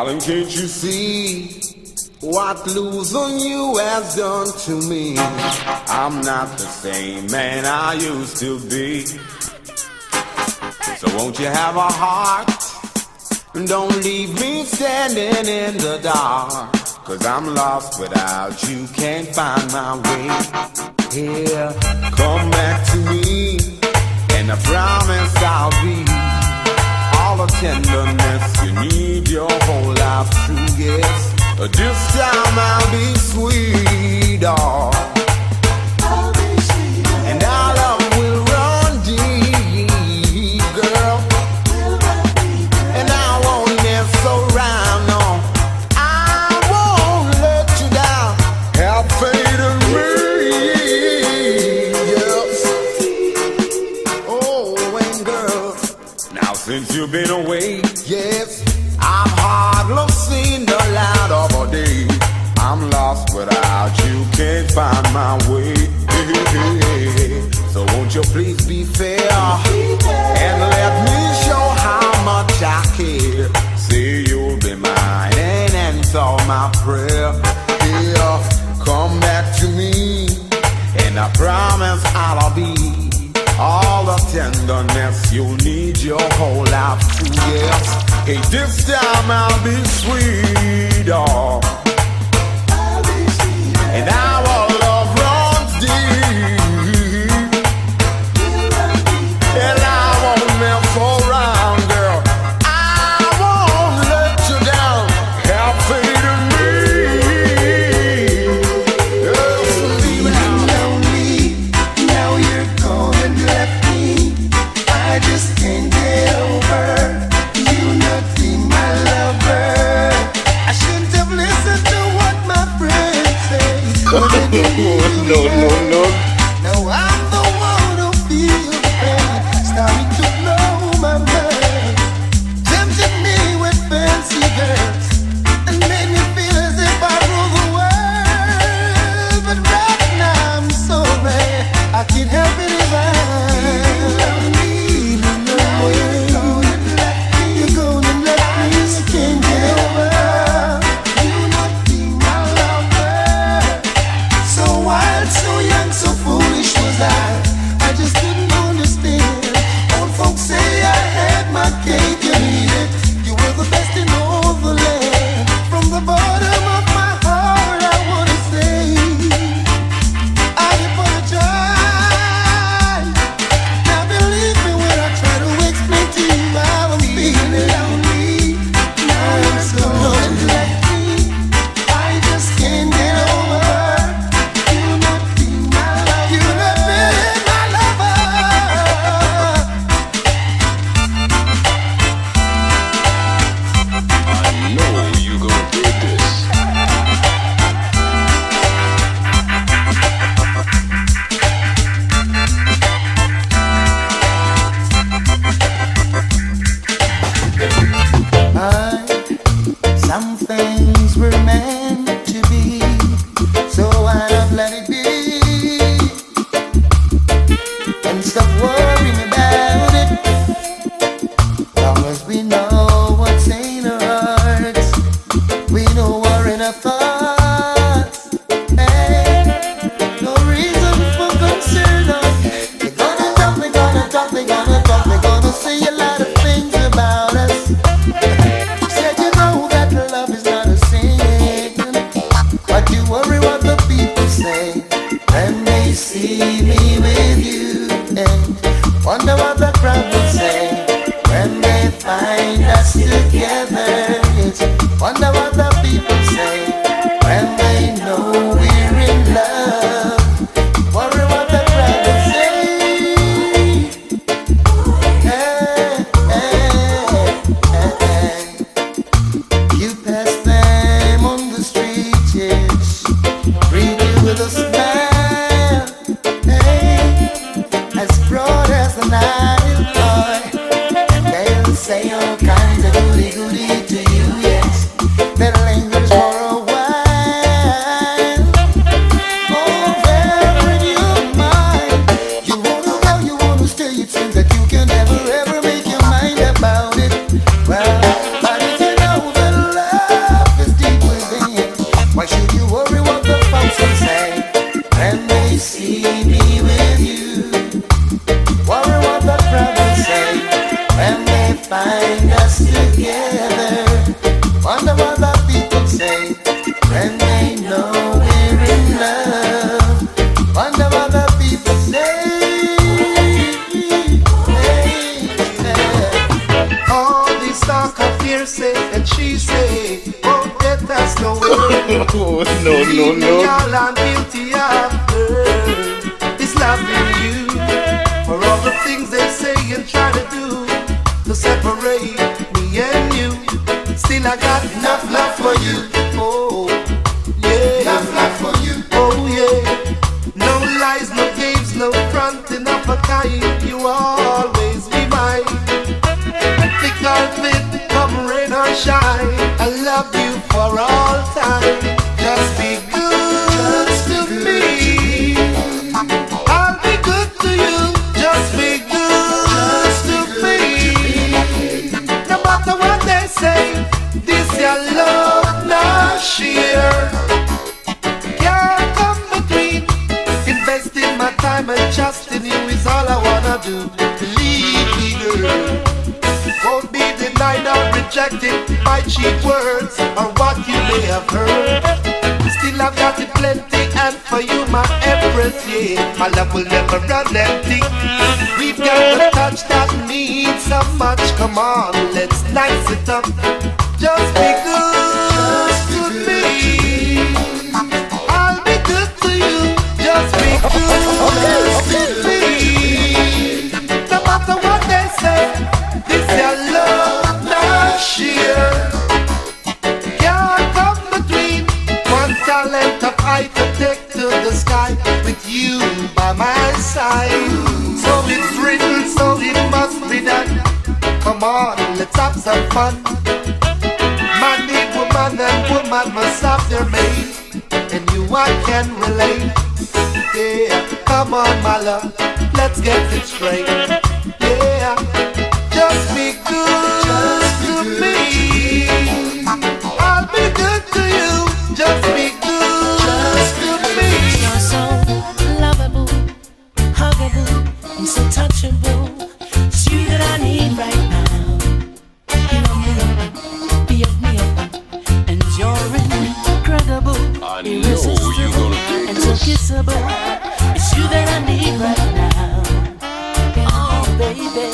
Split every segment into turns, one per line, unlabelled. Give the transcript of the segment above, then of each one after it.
Darling, can't you see what losing you has done to me? I'm not the same man I used to be. So won't you have a heart? Don't leave me standing in the dark. 'Cause I'm lost without you, can't find my way. Here, come back to me, and I promise I'll be all the tenderness you need your whole life through. Yes, this time I'll be sweet, oh. I'll be sweet, and our love will run deep, girl. We'll run deep, and I won't mess around, no. I won't let you down. Have faith in me. Since you've been away, yes, I've hardly seen the light of a day. I'm lost without you, can't find my way. So won't you please be fair and let me show how much I care. Say you'll be mine and answer my prayer. Here, come back to me, and I promise I'll be all the tenderness you'll need your whole life to. Yes, hey, this time I'll be sweet, oh. I'll be sweet, and our love runs deep, and I won't mess around, girl. I won't let you down. Have faith in me. Yes, baby, now you're gone. I just can't get over you not being my lover. I shouldn't have listened to what my friends say. No. Now I'm the one who feels pain, starting to blow my mind. Tempted me with fancy girls and made me feel as if I rule the world. But right now I'm sorry, I can't help it if I so when they know we're in love. Wonder what the people say. All this talk of hearsay and she say, oh, that has no way.
No.
All I'm guilty of is loving you. For all the things they say and try to do to separate me and you, still I got enough love for you. Oh, yeah. Enough love for you. Oh, yeah. No lies, no games, no fronting of a kind. You always be mine. Thick or thin, come rain or shine, I love you for all time. Just be good to me. I'll be good to you. Just be good to me. No matter what they say, this your love, not share. Can't come between. Investing my time and trust in you is all I wanna do. Believe me, girl. Won't be denied or rejected by cheap words or what you may have heard. Still I've got it plenty, and for you my empress, yeah. My love will never run empty. We've got the touch that means so much. Come on, let's nice it up. Just be good to me. I'll be good to you. Just be good to me. No matter what they say, this your love, not share. Can't come between. One talent of I to take to the sky with you by my side. So it's written, so it must be done. Come on, let's have some fun. Man need woman and woman must have their mate. And you I can relate. Yeah, come on my love, let's get it straight. Yeah. Just be good to me. I'll be good to you. Just be good to me.
You're so lovable, huggable, and so touchable. It's you that I need right now. You know me up, and you're incredible, irresistible, and so kissable. It's you that I need right now. Oh, baby.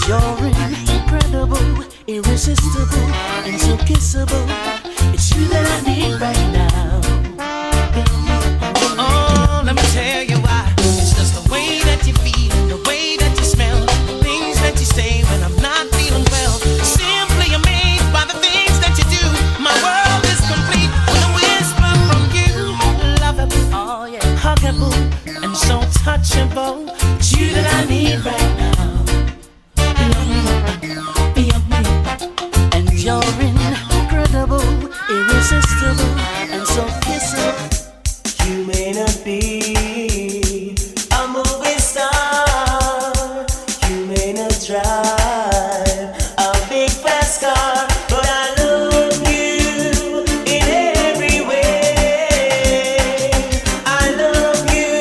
You're incredible, irresistible, and so kissable. It's you that I need right now. Oh, let me tell you why. It's just the way that you feel and the way that you smell, the things that you say when I'm not feeling well. Simply amazed by the things that you do. My world is complete with a whisper from you. Lovable, oh yeah, huggable, and so touchable. It's you that I need right now. And you're incredible, irresistible, and so kissable.
You may not be a movie star, you may not drive a big fast car, but I love you in every way. I love you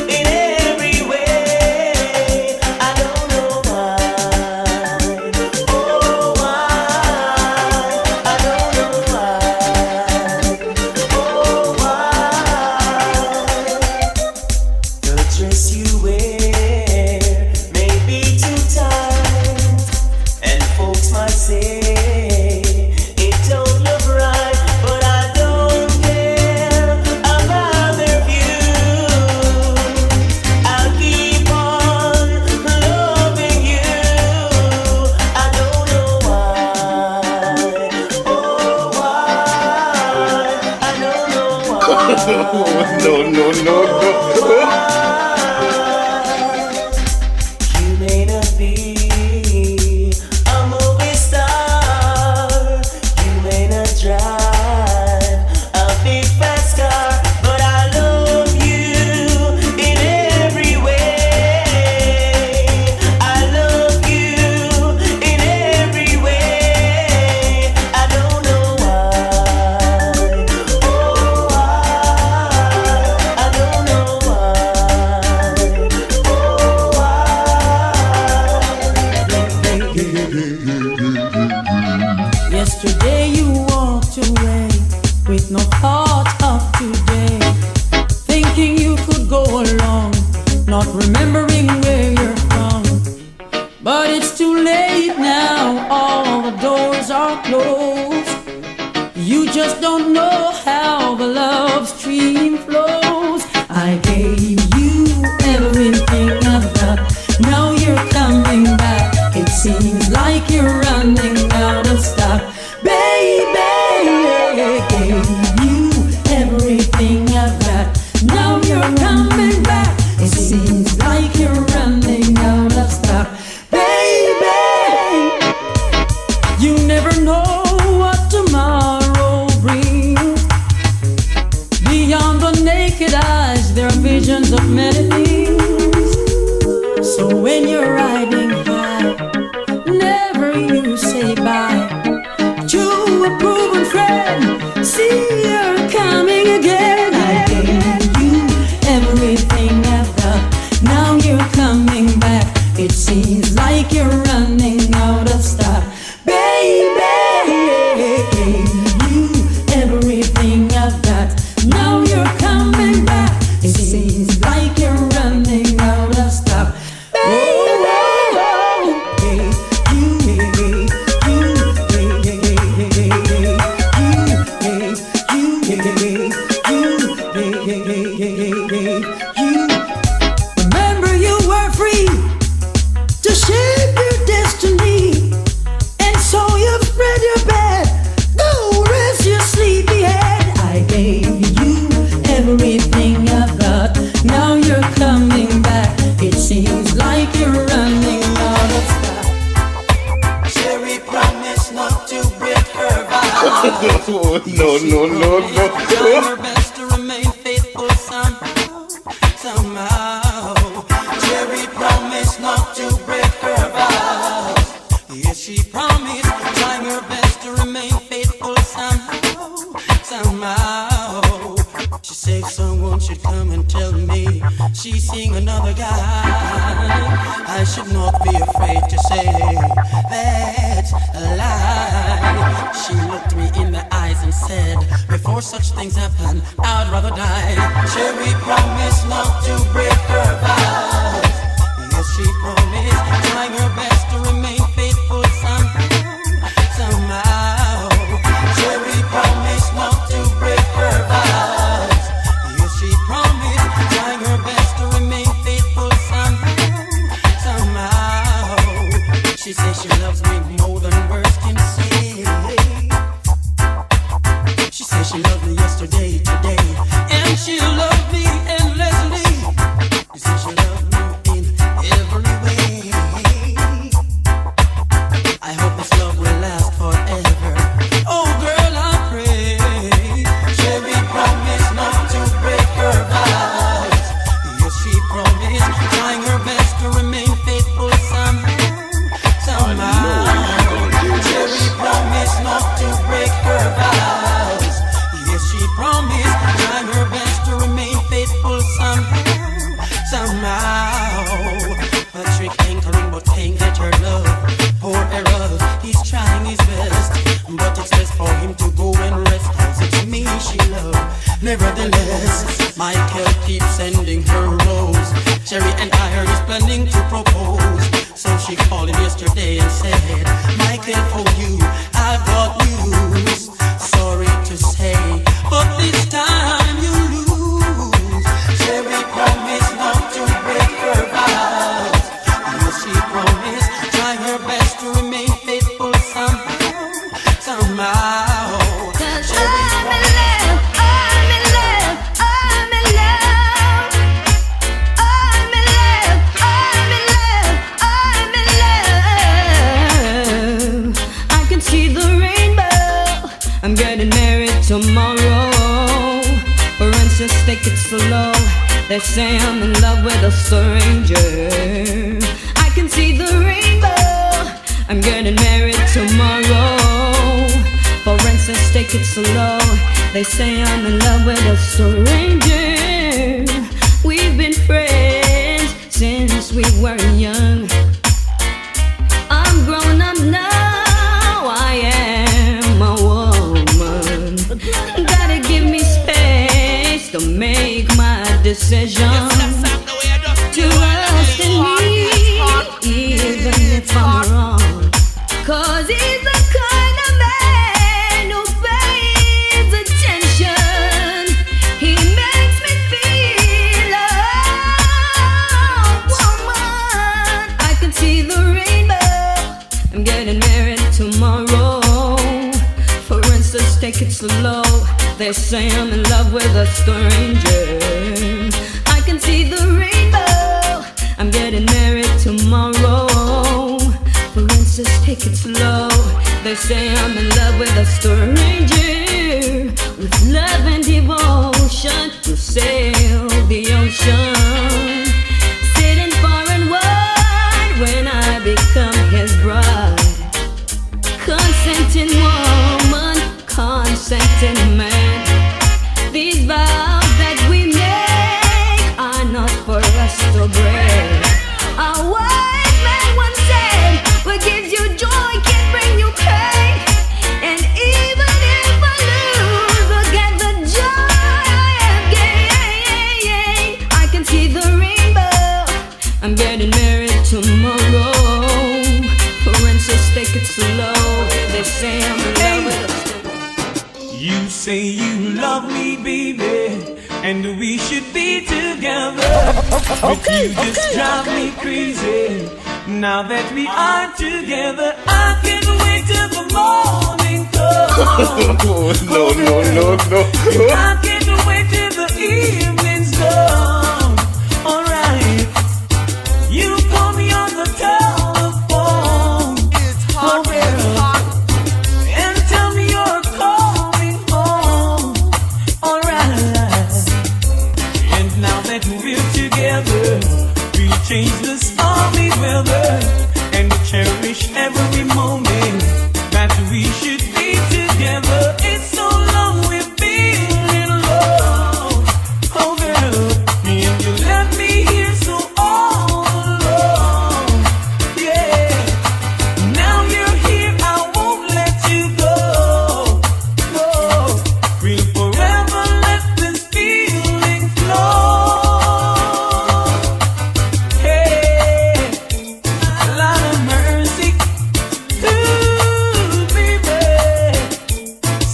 in every way. I don't know why. Oh, why? I don't know why. Oh, why? The dress you wear may be too tight, and folks might say it don't look right, but I don't care about their views. I'll keep on loving you. I don't know why. Oh, why? I don't know why.
No.
You may not be a movie star,
Yesterday you walked away with no thought of today, thinking you could go along, not remembering where you're from. But it's too late now, all the doors are closed. You just don't know how the love stream flows. I gave you everything I've got, now you're coming back. It seems like you're running out of stock. Baby, I gave you everything I've got, now you're coming back. It seems like you're running out of stock. Baby, you never know what tomorrow brings. Beyond the naked eyes, there are visions of many things. So when you're riding high, never you say bye to a proven friend. See, you're coming again. I gave you everything I've got, now you're coming back. It seems like you're running out of stock. Baby, I gave you everything I've got, now you're coming back. It seems like you're running out of stock. Remember you were free to shape your destiny, and so you've spread your bed, go rest your sleepy head. I gave you everything I've got, now you're coming back. It seems like you're running out of stock.
Sherry promised not to break her vows.
No.
Trying her best to remain faithful somehow.
Sherry promised not to break her vows.
Yes, she promised, trying her best to remain faithful somehow. She said someone should come and tell me she's seeing another guy. I should not be afraid to say that's a lie. She looked me in the eyes and said, before such things happen, I'd rather die.
Sherry promised not to break her vows.
Yes, she promised, trying her best to remain faithful somehow.
Sherry promised not to break her vows.
Yes, she promised, trying her best to remain faithful somehow. She says she loves me more than words can say. She says she loved me yesterday, today, and she'll love me endlessly. She says she loves me in every way. I hope this love will last forever. Oh girl, I pray.
Sherry promised not to break her vows.
Yes, she promised, trying her best to remain faithful somehow.
Sherry promised not to break her vows.
Yes, she promised, trying her best to remain faithful somehow. Patrick anchoring but can't get her love. Poor Errol, he's trying his best, but it's best for him to go and rest, 'cause it's me she loves. Nevertheless, Michael keeps sending her rose. Sherry and I are just planning to propose. So she called him yesterday and said, Michael, for you, I've got news. Sorry to say, but this time you lose.
Sherry promised not to break her vows.
Yes, she promised, trying her best to remain faithful somehow.
'Cause I'm in love, I'm in love, I'm in love. I'm in love, I'm in love, I'm in love. I can see the rainbow, I'm getting married tomorrow. For instance, take it slow, they say I'm in love with a stranger. I can see the rainbow, I'm getting married tomorrow. For instance, take it slow, they say I'm in love with a stranger. We've been friends since we were young. I'm grown up now, I am. decision to trust in me, even if I'm wrong. 'Cause he's the kind of man who pays attention. He makes me feel a woman. I can see the rainbow. I'm getting married tomorrow. For instance, take it slow. They say I'm in love with a stranger. I can see the rainbow. I'm getting married tomorrow. For instance, take it slow. They say I'm in love with a stranger. With love and devotion to sail the ocean. Sitting far and wide when I become his bride. Consenting woman, consenting man. These vows that we make are not for us to break. A wise man once said, what gives you joy can bring you pain. And even if I lose, look at the joy I have gained. I can see the rainbow. I'm getting married tomorrow. For instance, take it slow. They say I'm in love with a
You say you love me, baby, and we should be together. But you just drive me crazy. Now that we are together, I can't wait till the morning comes.
No.
I can't wait till the evening's done. Alright, you call me on the telephone.
It's hot, it's hot.
And tell me you're coming home. Alright. And now that we're together, we change the stormy weather and cherish every moment that we should be together. It's so long we've been in love. Oh girl, and you left me here so all alone. Yeah. Now you're here, I won't let you go. No, we'll forever let this feeling flow. Hey, Lord of mercy, ooh, baby,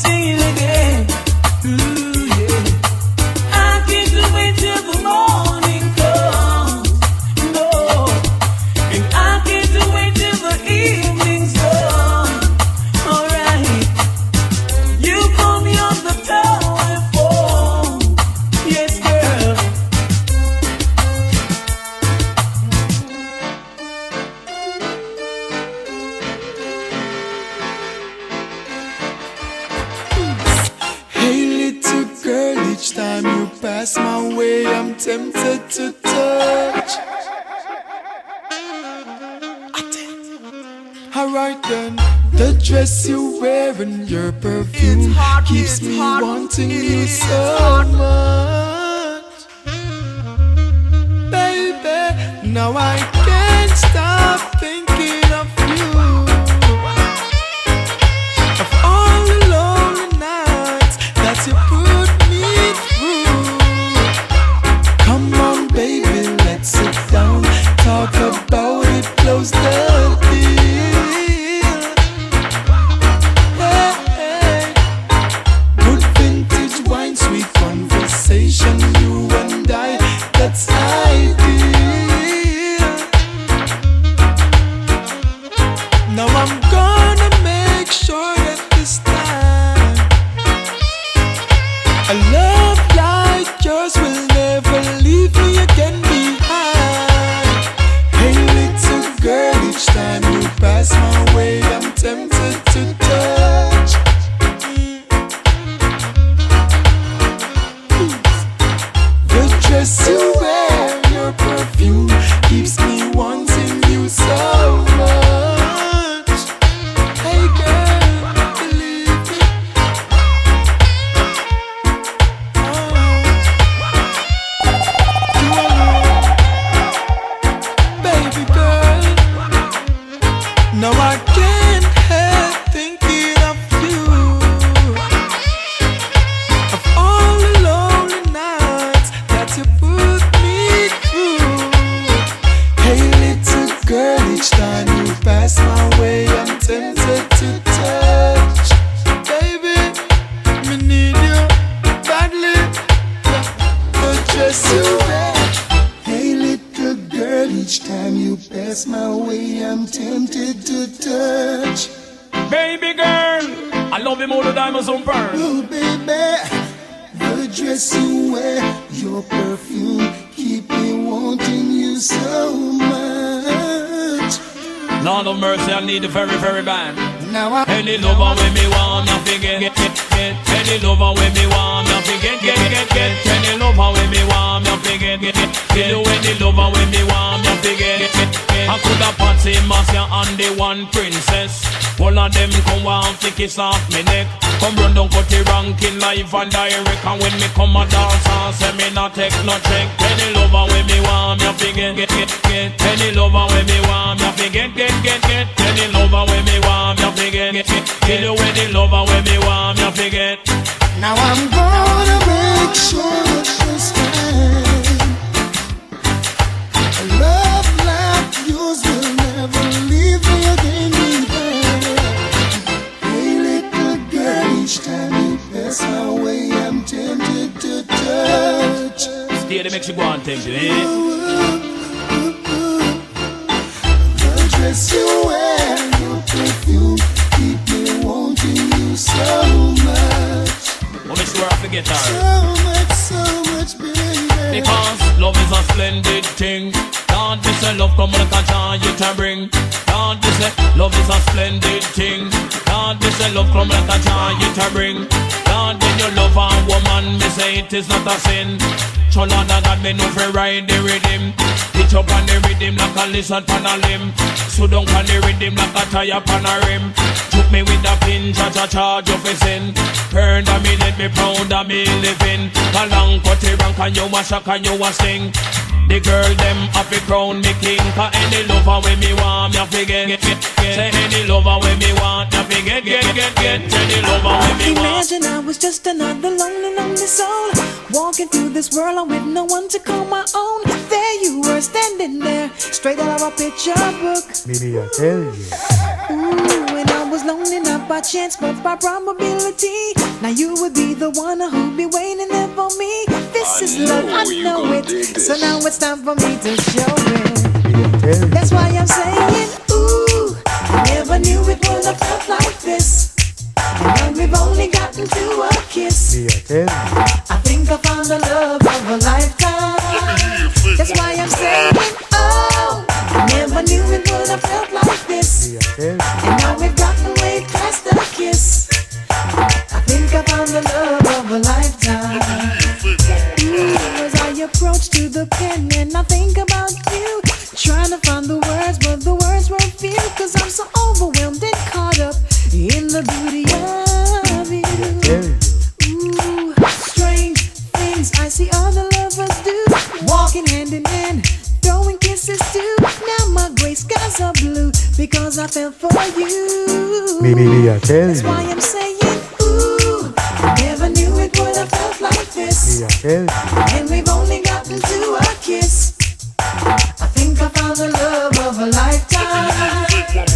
sing it again, ooh, yeah. I can't wait till the morning comes, no, and I can't wait till the evening's done. Alright, you call me on the telephone, yes girl.
Hey little girl, each time you pass my way, I'm tempted to touch. Alright then, the dress you're wearing, your perfume
It's hot,
keeps
it's
me
hot,
wanting you
it's
so
hot.
much. Baby, now I can't stop thinking of you. Of all the lonely nights that you put me through. Come on, baby, let's sit down, talk about it, close the deal. Hey, good vintage wine, sweet conversation, you and I, that's ideal. Now I'm gonna make sure that this time a love like yours will never leave me again behind. Hey little girl, each time you pass my way, I'm tempted to touch. The dress you wear, your perfume keeps me wanting you so much. Hey girl, believe me. tempted to touch.
Baby girl, I love you more than diamonds on pearl.
Oh baby, the dress you wear, your perfume, keep me wanting you so much.
Lord of mercy, I need the very, very bad.
Now I
any lover with me want, nothing get. Any lover with me want, nothing get. Any lover with me want, nothing get. Kill any lover with me want, nothing get. I could have party Marcia and the one princess. All of them come want to kiss off me neck. Come run down cut the ranking live and direct. And when me come a dance and say me not take no check. Any lover with me want, nothing get. Any lover with me want, nothing get. Any lover with me want, nothing get. Kill any lover with me want, nothing get.
Now I'm gonna make sure she's fine. A love like yours will never leave me again behind. Hey little girl, each time you pass my way, I'm tempted to touch.
Stay there, makes you go and take it, eh?
The dress you wear, your perfume, keep me wanting you so much.
Let me swear I forget her.
So much, baby.
Because love is a splendid thing. Can't be say love come like a joy you to bring. Can't be say love is a splendid thing. Can't be say love come like a joy you to bring. Can't when you love a woman, me say it is not a sin. Chola that me know fi ride the rhythm. Pitch up on the rhythm like a lizard pan a limb. So down on the rhythm like a tire pan a rim. Took me with a pin, charge of a sin. Burn a me, let me pound a me living. A long cut the rank and you a shock and you a sting. The girl them happy crown me king. Cause any lover when me want me a forget. Say any lover when me want me a forget. Any lover when me want.
Imagine I was just another lonely soul, walking through this world with no one to call my own. There you were standing there, straight out of a picture book.
Maybe I tell you.
Ooh, and I was lonely not by chance but by probability. Now you would be the one who'd be waiting there for me. This is love, I know it. So now it's time for me to show it. That's why I'm saying, ooh, I never knew it would have felt like this. And now we've only gotten to a kiss. I think I found the love of a lifetime. That's why I'm saying, oh, I never knew it would have felt like this. And now we've gotten way past the kiss. I think I found the love of a lifetime. Ooh, as I approach to the pen and I think about you, trying to find the words, but the words were few. Cause I'm so overwhelmed and caught up in the beauty of you. Ooh, strange things I see other lovers do, walking hand in hand, throwing kisses too. Now my gray skies are blue because I fell for you.
Maybe I tell you.
That's why I'm saying, ooh, I never knew it would have felt like this. And we've only gotten to a kiss. I think I found the love of a lifetime.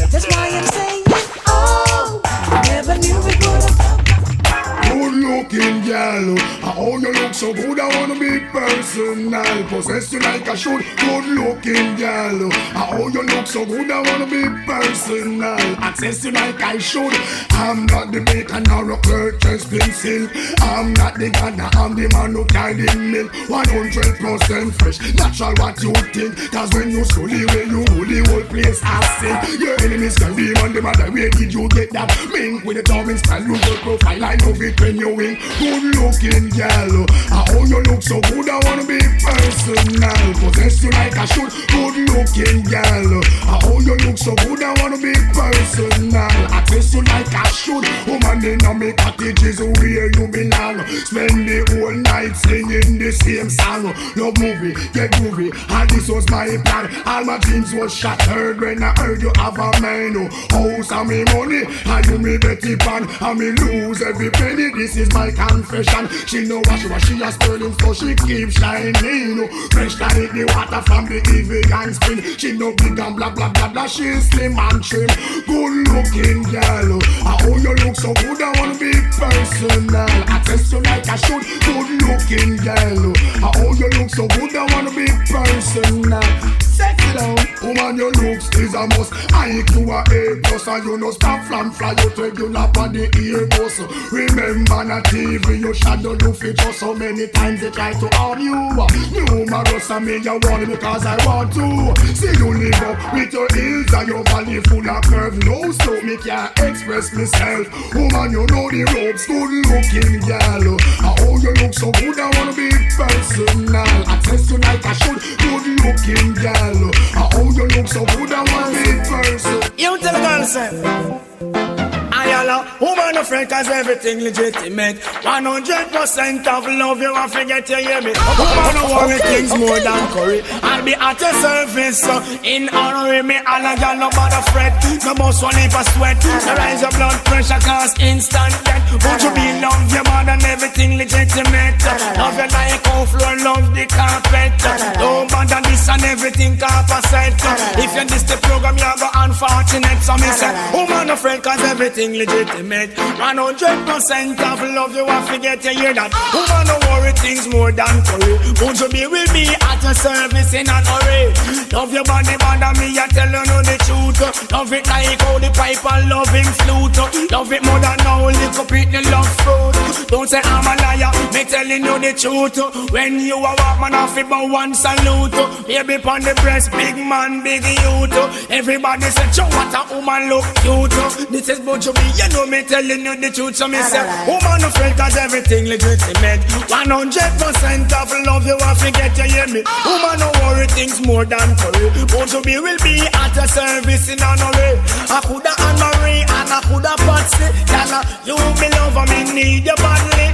That's why I'm saying, oh, I never knew it would have felt like this.
Good looking girl, how you look so good, I wanna be personal. Possess you like I should. Good looking girl, how you look so good, I wanna be personal. Access you like I should. I'm not the bacon or a purchased in silk. I'm not the gunner, I'm the man who carried in milk. 100% fresh, natural what you think. Cause when you slowly when you rule the whole place I sing. Your enemies can be on the matter. Where did you get that mink with the Darwin style? You good profile, I love it when you win. Good looking girl, how you look so good, I wanna be personal. Possess you like I should. Good looking girl, how you look so good, I wanna be personal. Access you like I should. Woman in a me cottage is where you belong. Spend the whole night singing the same song. Love movie, get groovy, and this was my plan. All my dreams was shattered when I heard you have a man. House and me money, and you me Betty Pan, and me lose every penny. This is my confession. She know what she has sterling, so she keep shining. Fresh like the water from the evil gang spring. She know big and blah blah blah blah. She slim and trim. Good looking girl, how you look so good, I wanna be personal. I test you like I should. Good looking girl, how you look so good, I wanna be personal. Sexy down, woman, your looks is a
a must. I to a A+, and you no stop from fly. You take you lap on the earbus. Remember na TV, you shadow do feature so many times they try to harm you. Numerous of me you want because I want to. See you live up with your hills and your valley full of curve. No slow, me can't express myself. Woman, you know the ropes, good looking girl. Oh, you look so good, I wanna be personal. I test you like I should, good looking girl. Oh, you look so good, I wanna be personal.
You tell the girl, say woman afraid cause everything legitimate. 100% of love you won't forget you hear me. Woman no worry things more than curry. I'll be at your service in honor me. All a girl no bother fret. No most one leap a sweat. No rise your blood pressure cause instant death. Would you be love your man and everything legitimate? Love your like on floor, love the carpet. Don't bother this and everything composite. If you diss the program you go unfortunate. So me say woman afraid cause everything legitimate. 100% of love you won't forget you hear that. Woman no worry things more than curry. Won't you be with me at your service in an hurry? Love your body bother me I tell you know the truth. Love it like how the pipe and love him flute. Love it more than now lick up it the love fruit. Don't say I'm a liar, me telling you the truth. When you a walk man off it but one salute. Baby pon the breast big man big youth. Everybody say show what a woman look cute. This is Buju you know me telling you the truth, so me say woman afraid cause everything legitimate. 100% of love you won't forget you hear me. Woman no worry things more than curry. Won't you be will be at your service in an hurry. I coulda Anne Marie and I coulda Patsy. Tell you me love and me need you badly.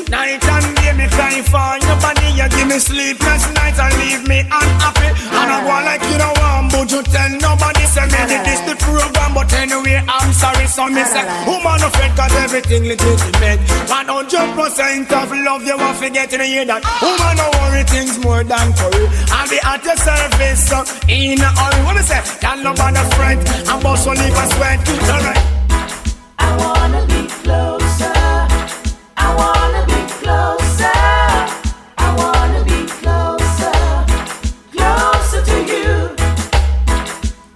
Night and day me cry for your body. You give me sleepless nights and leave me unhappy. And I go like you know one but you tell nobody. Say me did this the program but anyway I'm sorry. So me say woman afraid cause everything legitimate. 100% of love you won't forget to hear that. Woman no worry things more than curry. I'll be at your service in a hurry. What me say? Tell nobody friend and boss will leave a sweat. Alright.
I wanna be closer. I wanna be closer. I wanna be closer. Closer to you.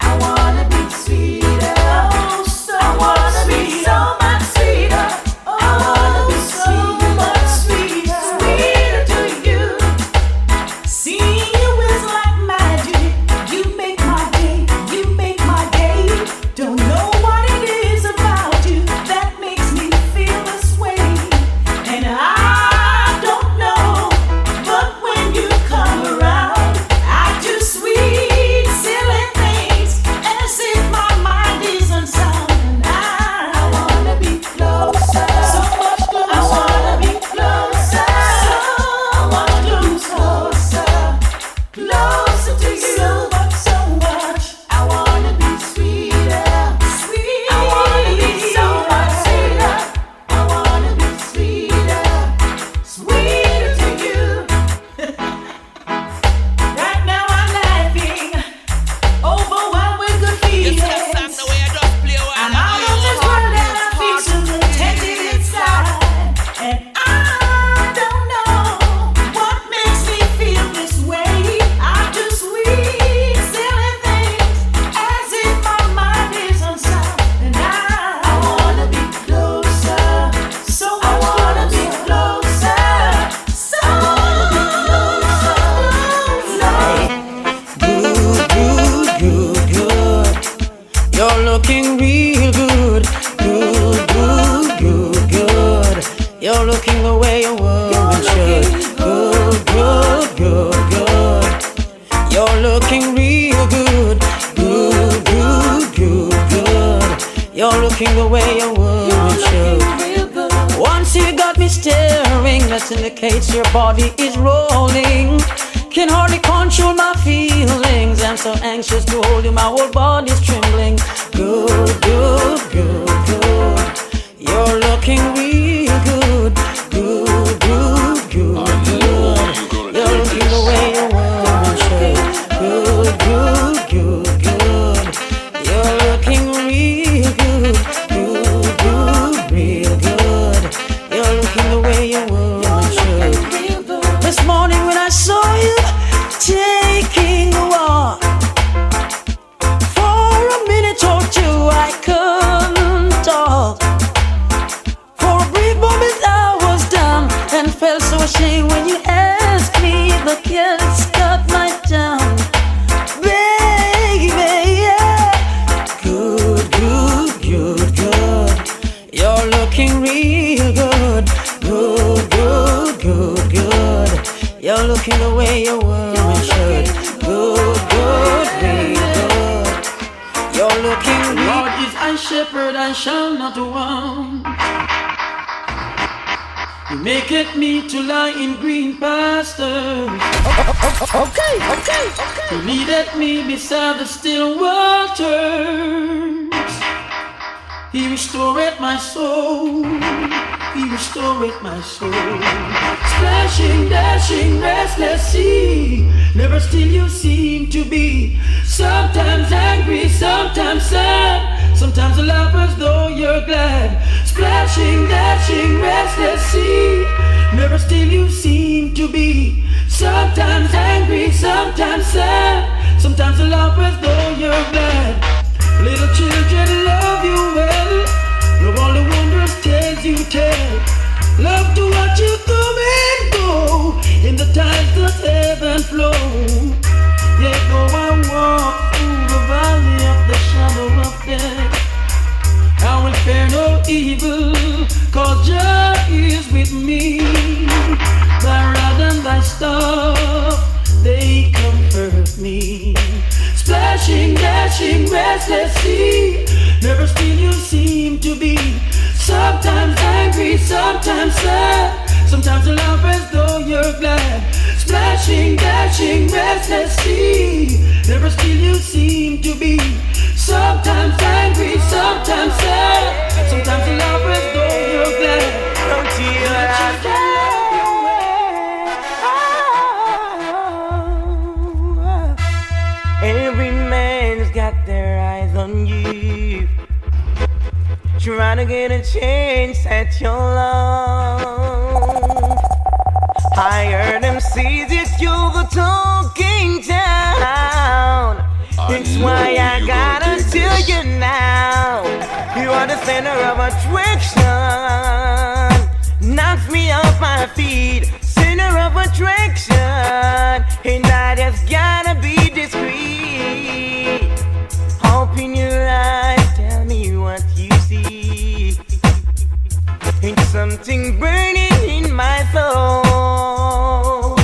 I wanna be sweeter. I wanna be so much sweeter. I wanna be so much sweeter. Sweeter to you. Seeing you is like magic. You make my day. You make my day. Don't know what it is about you that makes me feel this way. And I don't know, but when you come around, I do sweet, silly things as if my mind is unsound. And I wanna be closer, so much closer. I wanna be closer, so much closer, closer to you. So much. I wanna be sweeter, sweet. I wanna be so much sweeter. I wanna be sweeter, sweeter to you. Right now I'm laughing, overwhelmed with good feelings. I'm out of this world and I feel so contented inside. And I don't know what makes me feel this way. I do sweet, silly things as if my mind is unsound. And I wanna be closer, so I wanna be closer, so I wanna be closer.
You're looking real good. Good. You're looking the way a woman should. Good. You're looking real good. Good. You're looking the way a woman should. Once you got me staring, that indicates your body is rolling. Can hardly control my feelings. I'm so anxious to hold you, my whole body's trembling. Good. You're looking real good. You're looking the way a woman should. Good. You're looking real good. Real good. You're looking the way a woman should. This morning when I saw you taking a walk for looking real good. Good, good, good, good. You're looking the way your woman should. Good, good, real good. You're looking real. Lord is I shepherd, I shall not want. You maketh me to lie in green pastures. Okay. You leadeth me beside the still waters. He restoreth my soul. He restoreth my soul. Splashing, dashing, restless sea. Never still you seem to be. Sometimes angry, sometimes sad. Sometimes you laugh as though you're glad. Splashing, dashing, restless sea. Never still you seem to be. Sometimes angry, sometimes sad. Sometimes you laugh as though you're glad. Little children love you well. Love all the wondrous tales you tell. Love to watch you come and go in the tides that ebb and flow. Yet though I walk through the valley of the shadow of death, I will fear no evil, 'cause Jah is with me. Thy rod and thy staff, they comfort me. Splashing, dashing, restless sea. Never still you seem to be. Sometimes angry, sometimes sad. Sometimes you laugh as though you're glad. Splashing, dashing, restless sea. Never still you seem to be. Sometimes angry, sometimes sad. Sometimes you laugh as though you're glad. Don't you
Every man's got their eyes on you, trying to get a chance at your love. I heard them say that you're the talking town. It's why I gotta tell you now, you are the center of attraction. Knocks me off my feet, center of attraction. And I just gotta be discreet. Open your eyes, tell me what you see. It's something burning in my soul.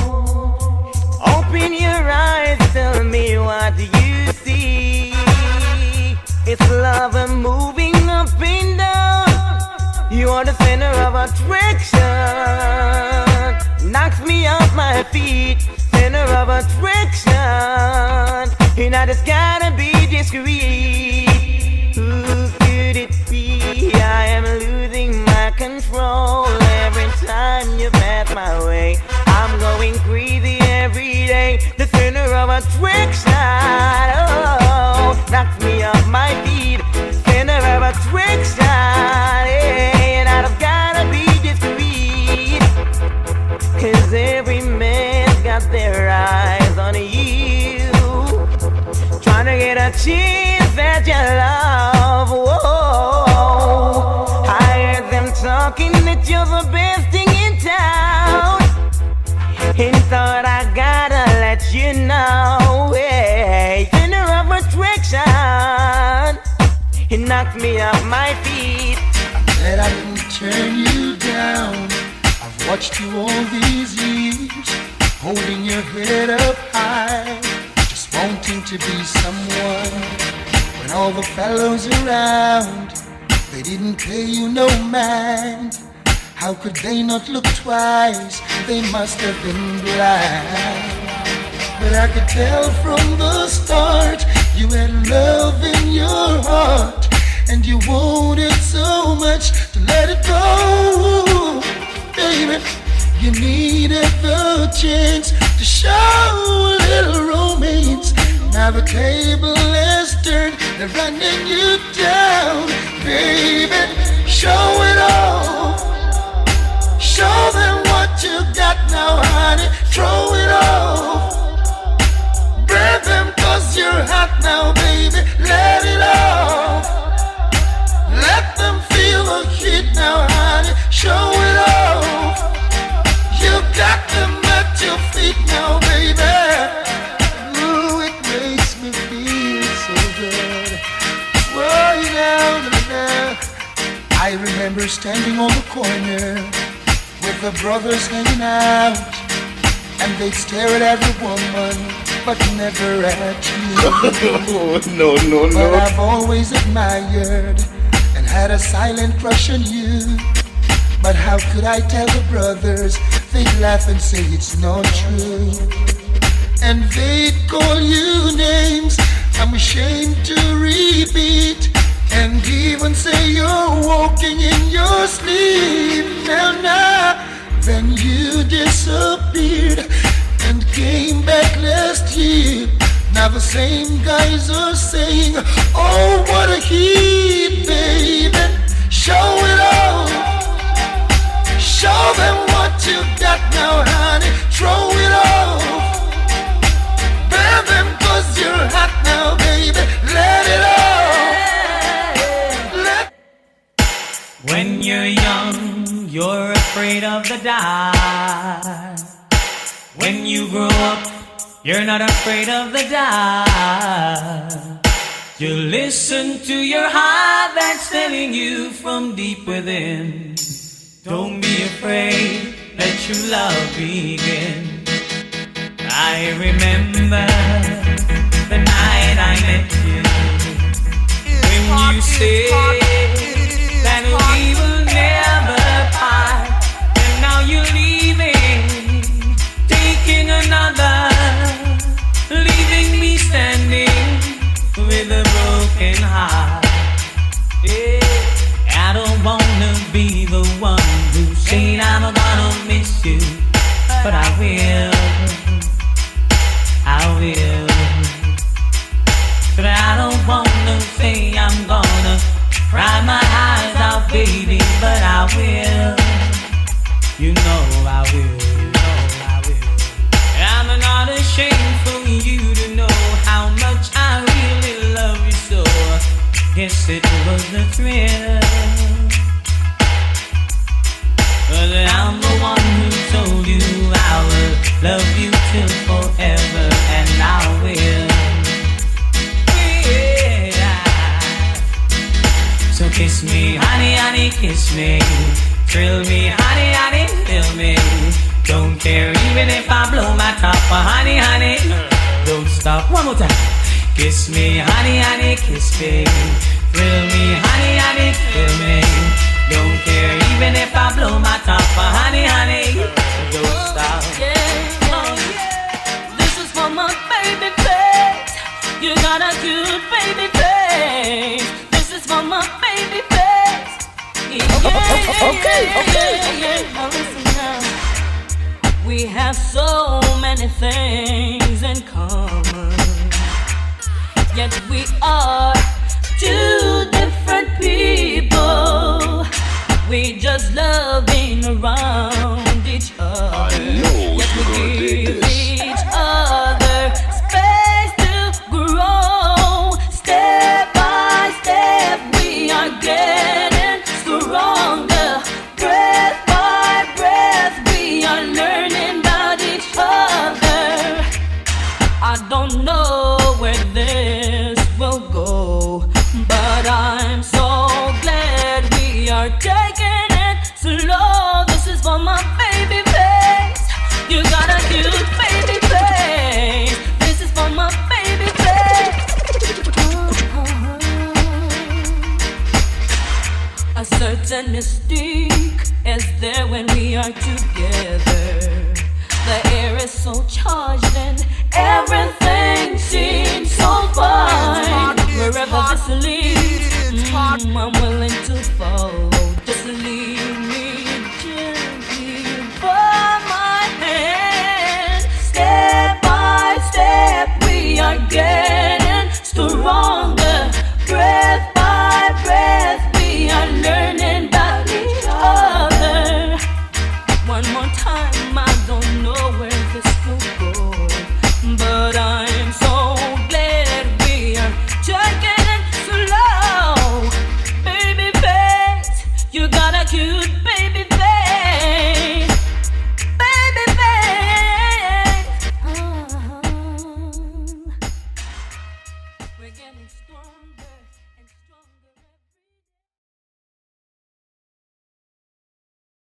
Open your eyes, tell me what you see. It's love moving up and down. You are the center of attraction. Knocks me off my feet, center of attraction. And I just gotta be discreet. Who could it be? I am losing my control every time you pass my way. I'm going crazy every day. The center of attraction. Oh, knocks me off my feet, center of attraction. And I just gotta be discreet, 'cause every man's got their eyes on you, trying to get a chance at your love. Whoa. I heard them talking that you're the best thing in town, and thought I gotta let you know. Hey, center of attraction, it knocked me off my feet.
That I didn't turn you down. I've watched you all these years, holding your head up high, just wanting to be someone. When all the fellows around, they didn't pay you no mind. How could they not look twice? They must have been blind. But I could tell from the start, you had love in your heart, and you wanted so much to let it go. Baby, you needed the chance to show a little romance. Now the table has turned, they're running you down. Baby, show it all. Show them what you got now, honey. Throw it off. Brand them 'cause you're hot now, baby. Let it off. Let them feel the heat now, honey. Show it off. You got them at your feet now, baby. Ooh, it makes me feel so good. Whoa, now. I remember
remember standing on the corner with the brothers hanging out, and they'd stare at every woman, but never at you. No. But I've always admired and had a silent crush on you. But how could I tell the brothers? They'd laugh and say it's not true. And they'd call you names I'm ashamed to repeat, and even say you're walking in your sleep. Now, then you disappeared and came back last year. Now the same guys are saying, oh, what a heat, baby. Show it all. Show them what you got now, honey. Throw it off. Bear them 'cause you're hot now, baby. Let it all.
When you're young, you're afraid of the dark. When you grow up, you're not afraid of the dark. You listen to your heart that's telling you from deep within. Don't be afraid, let your love begin. I remember the night I met you, when you said that we will never part, and now you're leaving, taking another, leaving me standing with a broken heart. Yeah, I don't wanna be the one who said I'm gonna miss you, but I will. But I don't wanna say I'm gonna cry my eyes out, baby, but I will. You know I will. And I'm not ashamed for you to know how much I really love you so. Yes, it was the thrill. But I'm the one who told you I will love you till forever, and I will. So kiss me, honey, honey, kiss me. Thrill me, honey, honey, thrill me. Don't care even if I blow my top, honey, honey. Don't stop. One more time. Kiss me, honey, honey, kiss me. Thrill me, honey, honey, thrill me. Don't care even if I blow my top, honey, honey. Don't stop.
Yeah, oh yeah. This is for my baby face. You got a cute baby face. This is for my baby face. Yeah, okay. Now listen now. We have so many things in common, yet we are two different people. We just loving around each other. Yet we give each other space to grow. Step by step we are getting stronger. Breath by breath we are learning about each other. I don't know where this will go, but I'm so glad we are taking it slow. This is for my baby face. You got a cute baby face. This is for my baby face. A certain mystique is there when we are together. The air is so charged and everything seems so fine. Wherever this leads, I'm willing to fall.